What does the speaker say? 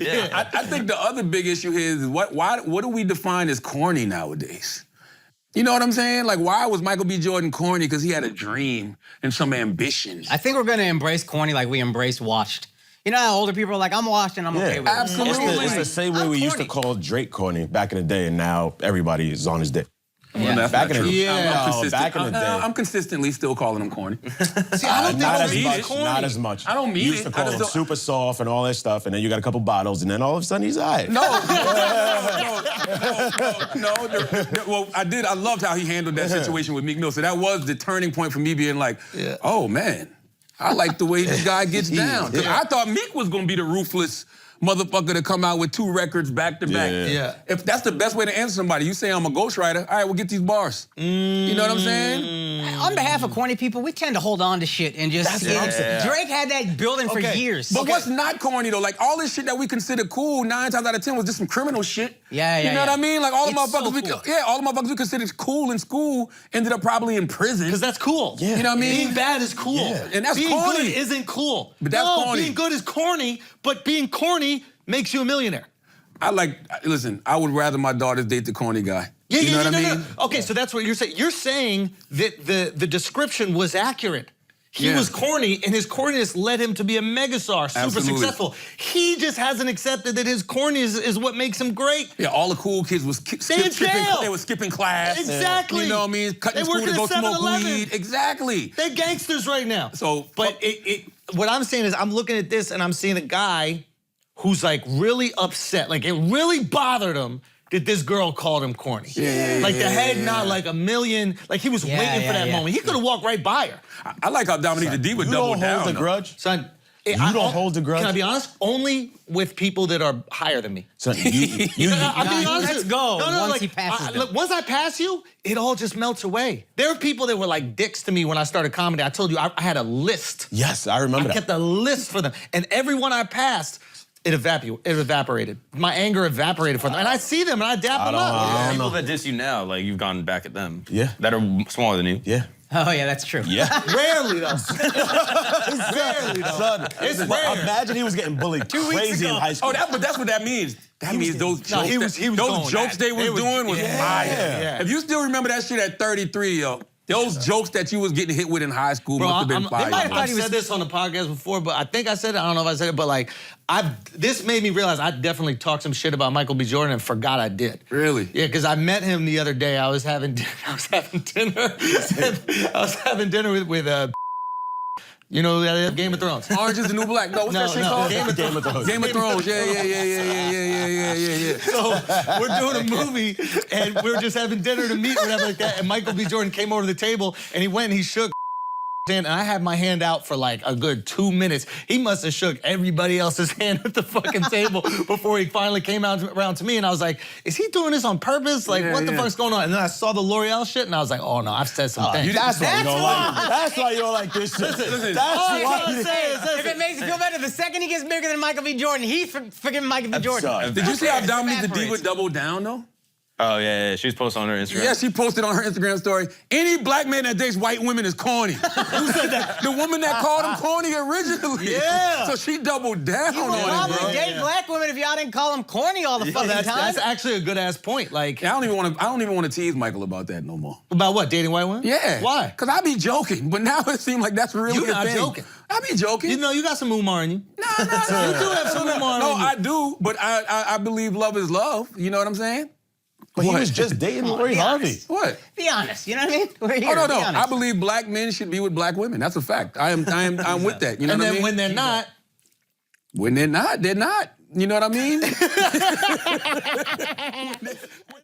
Yeah. I think the other big issue here is what do we define as corny nowadays? You know what I'm saying? Like, why was Michael B. Jordan corny? Because he had a dream and some ambition. I think we're going to embrace corny like we embrace washed. You know how older people are like, I'm washed and I'm okay with it. Absolutely. It's the same way we used to call Drake corny back in the day, and now everybody is on his dick. Well, that's back not in the true. back in the day. I'm consistently still calling him corny. See, I don't think not I as mean much. it. Corny. Not as much. I don't mean you used to it. call him super soft and all that stuff, and then you got a couple bottles, and then all of a sudden he's all right. No. Well, I loved how he handled that situation with Meek Mill. So that was the turning point for me being like, oh, man, I like the way this guy gets down. Because I thought Meek was going to be the ruthless motherfucker to come out with 2 records back to back. Yeah. If that's the best way to answer somebody, you say I'm a ghostwriter, all right, we'll get these bars. You know what I'm saying? On behalf of corny people, we tend to hold on to shit and just... That's what I'm saying. Drake had that building for years. But what's not corny, though? Like, all this shit that we consider cool, 9 times out of 10 was just some criminal shit. You know what I mean? Like, all the motherfuckers all the motherfuckers we considered cool in school ended up probably in prison. Because that's cool. You know what I mean? Being bad is cool. And that's being corny. good isn't cool. But that's corny. Being good is corny, but being corny makes you a millionaire. Listen, I would rather my daughters date the corny guy. You know what I mean? Okay, so that's what you're saying. You're saying that the description was accurate. He was corny, and his corniness led him to be a megastar, super successful. He just hasn't accepted that his corny is what makes him great. Yeah, all the cool kids was They were skipping class. Exactly. You know what I mean? Cutting school to go smoke weed. Exactly. They're gangsters right now. But what I'm saying is I'm looking at this and I'm seeing a guy who's like really upset. Like it really bothered him that this girl called him corny. Like the head nod like a million, like he was waiting for that moment. He could have walked right by her. I like how Dominique the Diva doubled down. You don't hold a grudge? Son, you don't hold a grudge? Can I be honest? Only with people that are higher than me. Son, I'm being honest. Let's go once he passes them. Once I pass you, it all just melts away. There are people that were like dicks to me when I started comedy. I told you, I had a list. Yes, I remember that. I kept a list for them. And everyone I passed, it evaporated. My anger evaporated for them. And I see them and I dap them up. People that diss you now, like you've gone back at them. Yeah. That are smaller than you. Yeah. Oh, yeah, that's true. Yeah. Rarely, though. Rarely, though. Son, It's rare. imagine he was getting bullied 2 weeks crazy in ago. high school. But that's what that means. That means those jokes, he was those jokes they was doing was fire. Yeah. If you still remember that shit at 33, yo, those jokes that you was getting hit with in high school must have been fire. I've said this on the podcast before, but I think I said it. I don't know if I said it, but like, this made me realize I definitely talked some shit about Michael B. Jordan and forgot I did. Really? Yeah, because I met him the other day. I was having dinner. I was having dinner with you know, Game of Thrones. Orange is the New Black. No, what's that shit called? Game of Thrones. Game of Thrones. Yeah. So we're doing a movie, and we were just having dinner to meet, whatever like that. And Michael B. Jordan came over to the table, and he went and he shook hand, and I had my hand out for like a good 2 minutes. He must have shook everybody else's hand at the fucking table before he finally came around to me, and I was like, is he doing this on purpose? Like, what the fuck's going on? And then I saw the L'Oreal shit, and I was like, oh no, I've said some things. That's why you don't like it. That's why you don't like this shit. Listen, That's why you If it makes you feel better, the second he gets bigger than Michael B. Jordan, he's forgiving Michael B. Jordan. Did you see how Dominique the Diva doubled down, though? Oh, yeah. She was posting on her Instagram. Yeah, she posted on her Instagram story, any black man that dates white women is corny. Who said that? The woman that called him corny originally. Yeah. So she doubled down You would on it, probably bro. date black women if y'all didn't call them corny all the fucking time. That's actually a good ass point. Like, I don't even want to tease Michael about that no more. about what, dating white women? Yeah. Why? Because I be joking, but now it seems like that's really You're a not thing. joking. I be joking. You know, you got some umar in you. No. You do have some umar in you. No, I do, but I believe love is love. You know what I'm saying? But he was just dating Lori Harvey. What? Be honest, you know what I mean? We're here, Oh, no. be honest. I believe black men should be with black women. That's a fact. I'm with that. You know And what I then mean? when they're not, When they're not, they're not. You know what I mean?